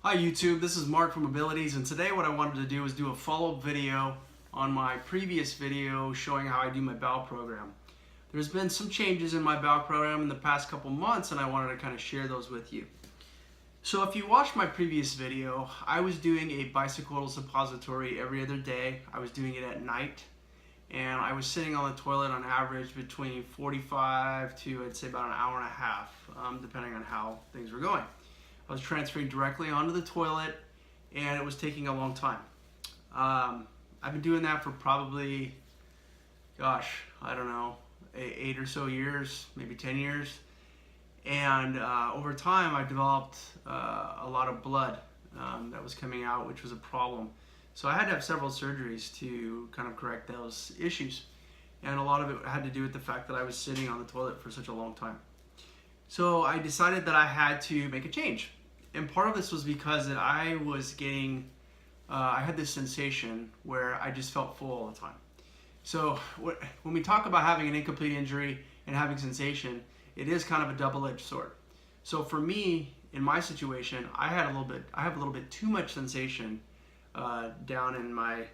Hi YouTube, this is Mark from Abilities, and today what I wanted to do is do a follow-up video on my previous video showing how I do my bowel program. There's been some changes in my bowel program in the past couple months, and I wanted to kind of share those with you. So if you watched my previous video, I was doing a bicyclical suppository every other day. I was doing it at night, and I was sitting on the toilet on average between 45 to I'd say about an hour and a half, depending on how things were going. I was transferring directly onto the toilet, and it was taking a long time. I've been doing that for probably, gosh, I don't know, 8 or so years, maybe 10 years. And over time, I developed a lot of blood that was coming out, which was a problem. So I had to have several surgeries to kind of correct those issues. And a lot of it had to do with the fact that I was sitting on the toilet for such a long time. So I decided that I had to make a change. And part of this was because that I was getting, I had this sensation where I just felt full all the time. So when we talk about having an incomplete injury and having sensation, it is kind of a double-edged sword. So for me, in my situation, I have a little bit too much sensation down in my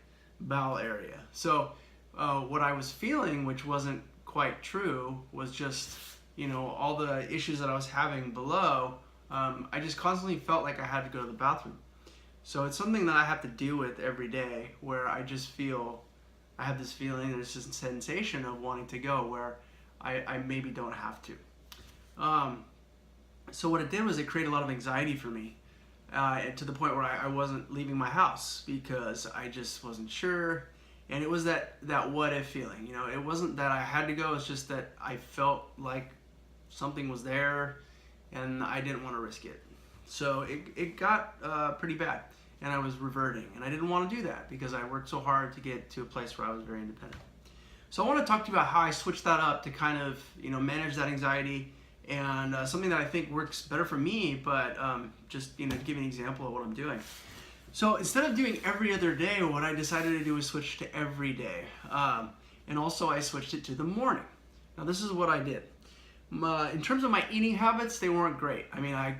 bowel area. So what I was feeling, which wasn't quite true, was just, you know, all the issues that I was having below. I just constantly felt like I had to go to the bathroom. So it's something that I have to deal with every day, where I just feel, I have this feeling, there's this sensation of wanting to go where I maybe don't have to. So what it did was it created a lot of anxiety for me, to the point where I wasn't leaving my house because I just wasn't sure. And it was that what if feeling, you know, it wasn't that I had to go, it's just that I felt like something was there and I didn't want to risk it. So it got pretty bad, and I was reverting, and I didn't want to do that because I worked so hard to get to a place where I was very independent. So I want to talk to you about how I switched that up to kind of, you know, manage that anxiety, and something that I think works better for me, but just, you know, to give you an example of what I'm doing. So instead of doing every other day, what I decided to do was switch to every day, and also I switched it to the morning. Now this is what I did. In terms of my eating habits, they weren't great. I mean, I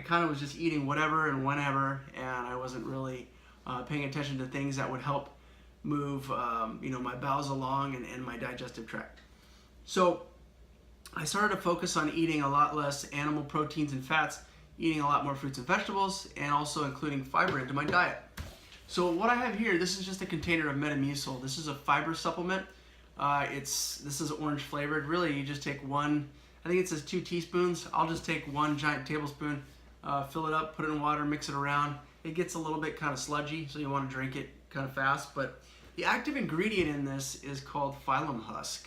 kind of was just eating whatever and whenever, and I wasn't really paying attention to things that would help move you know, my bowels along and my digestive tract. So I started to focus on eating a lot less animal proteins and fats, eating a lot more fruits and vegetables, and also including fiber into my diet. So what I have here, this is just a container of Metamucil. This is a fiber supplement. This is orange flavored. Really, you just take one, I think it says 2 teaspoons. I'll just take 1 giant tablespoon, fill it up, put it in water, mix it around. It gets a little bit kind of sludgy, so you want to drink it kind of fast. But the active ingredient in this is called psyllium husk.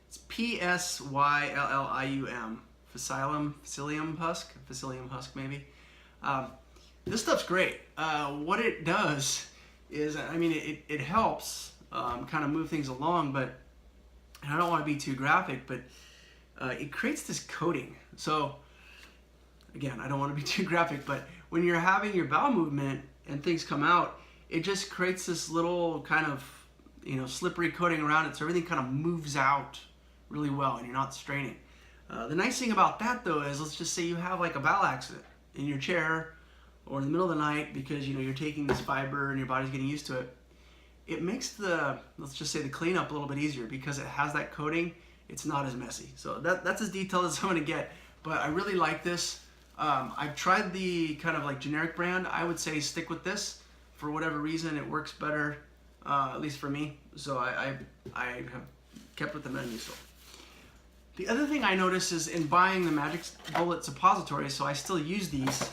It's P-S-Y-L-L-I-U-M. Psyllium husk maybe. This stuff's great. What it does is, I mean, it helps kind of move things along, but and I don't want to be too graphic, but it creates this coating. So again, I don't want to be too graphic, but when you're having your bowel movement and things come out, it just creates this little kind of, you know, slippery coating around it, so everything kind of moves out really well and you're not straining. The nice thing about that though is, let's just say you have like a bowel accident in your chair or in the middle of the night because, you know, you're taking this fiber and your body's getting used to it. It makes the, let's just say, the cleanup a little bit easier because it has that coating. It's not as messy. So that's as detailed as I'm gonna get, but I really like this. I've tried the kind of like generic brand. I would say stick with this. For whatever reason, it works better, at least for me. So I have kept with the Metamucil. The other thing I noticed is in buying the Magic Bullet suppositories, so I still use these,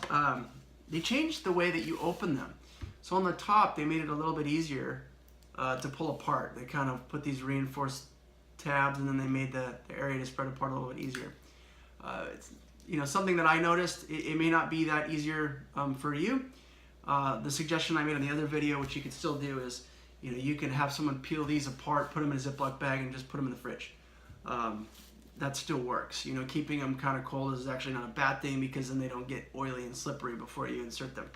they changed the way that you open them. So on the top, they made it a little bit easier to pull apart. They kind of put these reinforced tabs, and then they made the area to spread apart a little bit easier. It's, you know, something that I noticed, it may not be that easier for you. The suggestion I made in the other video, which you can still do, is, you know, you can have someone peel these apart, put them in a Ziploc bag, and just put them in the fridge. That still works. You know, keeping them kind of cold is actually not a bad thing because then they don't get oily and slippery before you insert them.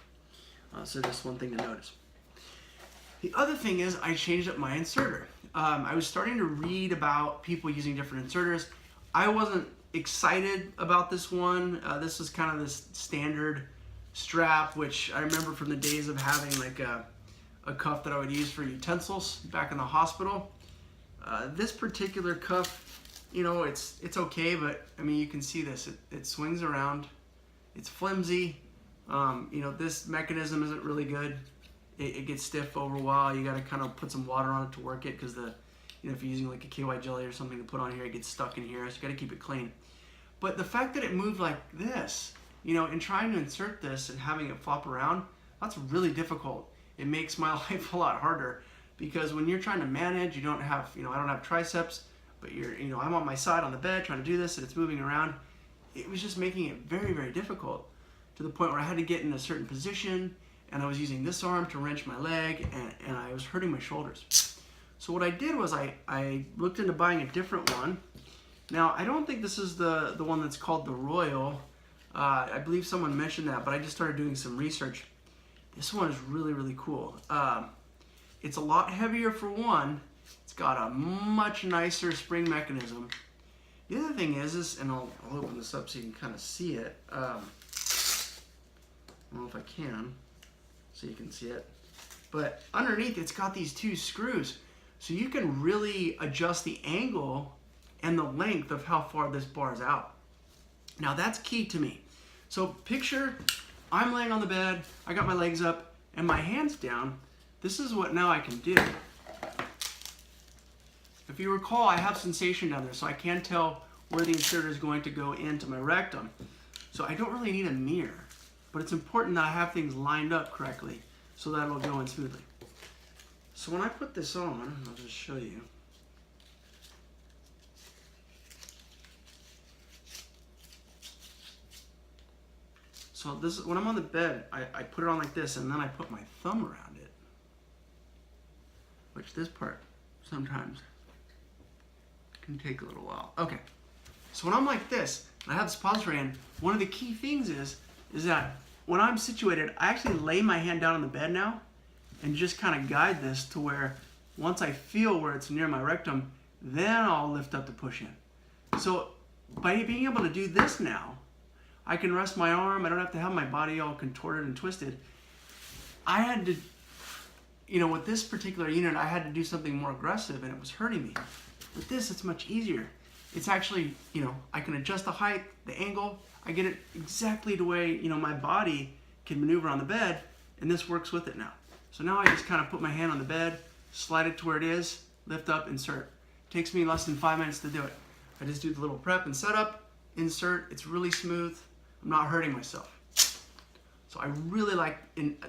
So just one thing to notice. The other thing is I changed up my inserter. I was starting to read about people using different inserters. I wasn't excited about this one. This was kind of this standard strap, which I remember from the days of having like a cuff that I would use for utensils back in the hospital. This particular cuff, you know, it's okay, but I mean, you can see this. It swings around. It's flimsy. You know, this mechanism isn't really good. It gets stiff over a while. You got to kind of put some water on it to work it, because you know, if you're using like a KY jelly or something to put on here, it gets stuck in here. So you got to keep it clean. But the fact that it moved like this, you know, in trying to insert this and having it flop around, that's really difficult. It makes my life a lot harder, because when you're trying to manage, you don't have, you know, I don't have triceps, but you know, I'm on my side on the bed trying to do this and it's moving around. It was just making it very, very difficult, to the point where I had to get in a certain position, and I was using this arm to wrench my leg, and I was hurting my shoulders. So what I did was I looked into buying a different one. Now, I don't think this is the one that's called the Royal. I believe someone mentioned that, but I just started doing some research. This one is really, really cool. It's a lot heavier for one. It's got a much nicer spring mechanism. The other thing is and I'll open this up so you can kind of see it. I don't know if I can, so you can see it. But underneath, it's got these two screws, so you can really adjust the angle and the length of how far this bar is out. Now that's key to me. So picture I'm laying on the bed, I got my legs up and my hands down. This is what now I can do. If you recall, I have sensation down there, so I can tell where the inserter is going to go into my rectum. So I don't really need a mirror, but it's important that I have things lined up correctly so that it'll go in smoothly. So when I put this on, I'll just show you. So this is when I'm on the bed, I put it on like this, and then I put my thumb around it, which this part sometimes can take a little while. Okay, so when I'm like this, and I have the suppository in, one of the key things is that when I'm situated, I actually lay my hand down on the bed now and just kind of guide this to where once I feel where it's near my rectum, then I'll lift up to push in. So by being able to do this now, I can rest my arm. I don't have to have my body all contorted and twisted. I had to, you know, with this particular unit, I had to do something more aggressive and it was hurting me. With this, it's much easier. It's actually, you know, I can adjust the height, the angle. I get it exactly the way, you know, my body can maneuver on the bed, and this works with it now. So now I just kind of put my hand on the bed, slide it to where it is, lift up, insert. It takes me less than 5 minutes to do it. I just do the little prep and setup, insert. It's really smooth. I'm not hurting myself. So I really like,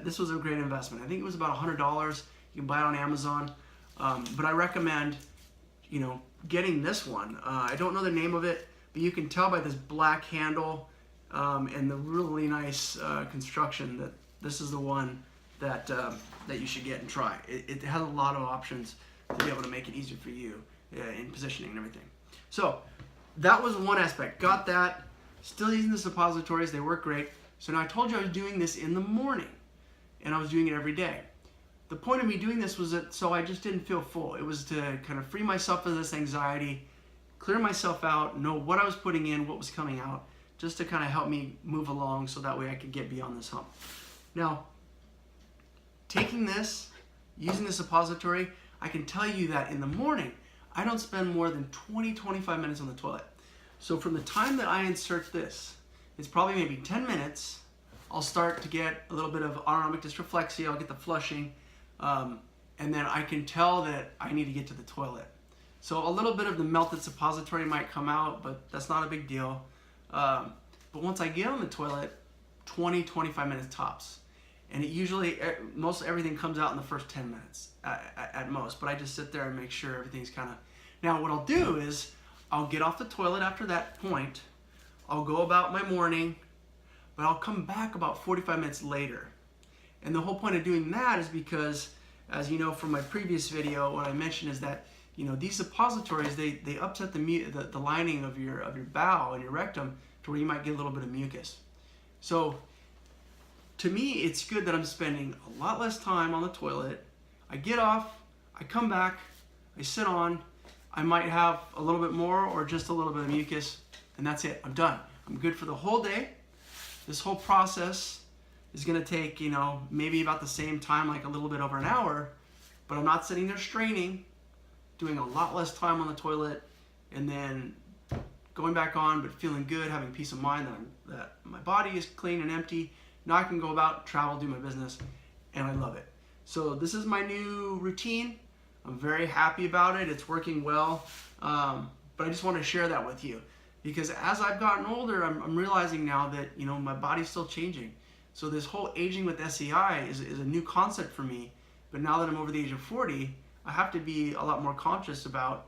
this was a great investment. I think it was about $100. You can buy it on Amazon. But I recommend, you know, getting this one. I don't know the name of it, but you can tell by this black handle and the really nice construction that this is the one that you should get and try. It has a lot of options to be able to make it easier for you in positioning and everything. So that was one aspect. Got that. Still using the suppositories. They work great. So now I told you I was doing this in the morning, and I was doing it every day. The point of me doing this was that so I just didn't feel full. It was to kind of free myself of this anxiety, clear myself out, know what I was putting in, what was coming out, just to kind of help me move along so that way I could get beyond this hump. Now, taking this, using the suppository, I can tell you that in the morning, I don't spend more than 20-25 minutes on the toilet. So from the time that I insert this, it's probably maybe 10 minutes, I'll start to get a little bit of autonomic dysreflexia, I'll get the flushing, and then I can tell that I need to get to the toilet. So a little bit of the melted suppository might come out, but that's not a big deal. But once I get on the toilet, 20-25 minutes tops. And it usually, most everything comes out in the first 10 minutes at most, but I just sit there and make sure everything's kind of... Now what I'll do is, I'll get off the toilet after that point, I'll go about my morning, but I'll come back about 45 minutes later. And the whole point of doing that is because, as you know from my previous video, what I mentioned is that, you know, these suppositories, they upset the lining of your bowel and your rectum to where you might get a little bit of mucus. So to me, it's good that I'm spending a lot less time on the toilet. I get off, I come back, I sit on, I might have a little bit more or just a little bit of mucus, and that's it. I'm done. I'm good for the whole day. This whole process is going to take, you know, maybe about the same time, like a little bit over an hour, but I'm not sitting there straining, doing a lot less time on the toilet, and then going back on, but feeling good, having peace of mind that my body is clean and empty. Now I can go about, travel, do my business, and I love it. So this is my new routine. I'm very happy about it. It's working well, but I just want to share that with you, because as I've gotten older, I'm realizing now that, you know, my body's still changing. So this whole aging with SCI is a new concept for me. But now that I'm over the age of 40, I have to be a lot more conscious about,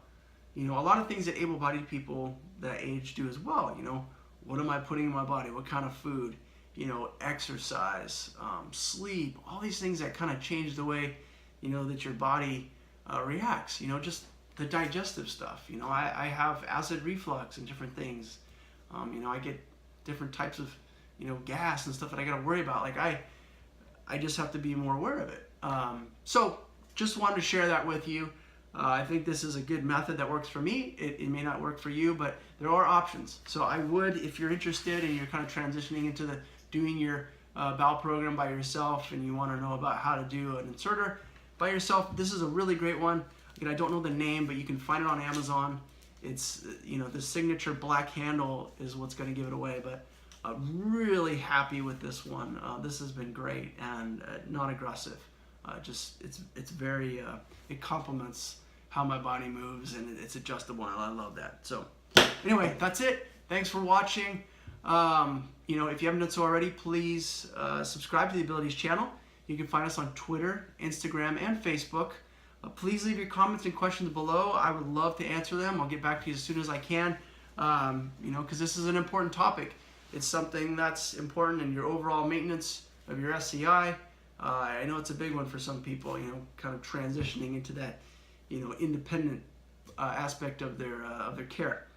you know, a lot of things that able-bodied people that age do as well. You know, what am I putting in my body? What kind of food? You know, exercise, sleep, all these things that kind of change the way, you know, that your body reacts. You know, just the digestive stuff. You know, I have acid reflux and different things. You know, I get different types of, you know, gas and stuff that I got to worry about. Like I just have to be more aware of it. So just wanted to share that with you. I think this is a good method that works for me. It may not work for you, but there are options. So I would, if you're interested and you're kind of transitioning into doing your bowel program by yourself, and you want to know about how to do an inserter by yourself, this is a really great one. Again, I don't know the name, but you can find it on Amazon. It's, you know, the signature black handle is what's going to give it away, but really happy with this one. This has been great and not aggressive. Just it's very it complements how my body moves, and it's adjustable, and I love that. So anyway, that's it. Thanks for watching. You know, if you haven't done so already, please subscribe to the Abilities channel. You can find us on Twitter, Instagram, and Facebook. Please leave your comments and questions below. I would love to answer them. I'll get back to you as soon as I can. You know, because this is an important topic. It's something that's important in your overall maintenance of your SCI. I know it's a big one for some people, you know, kind of transitioning into that, you know, independent aspect of their care.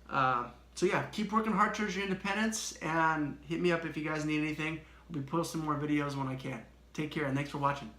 So yeah, keep working hard towards your independence, and hit me up if you guys need anything. I'll be posting more videos when I can. Take care, and thanks for watching.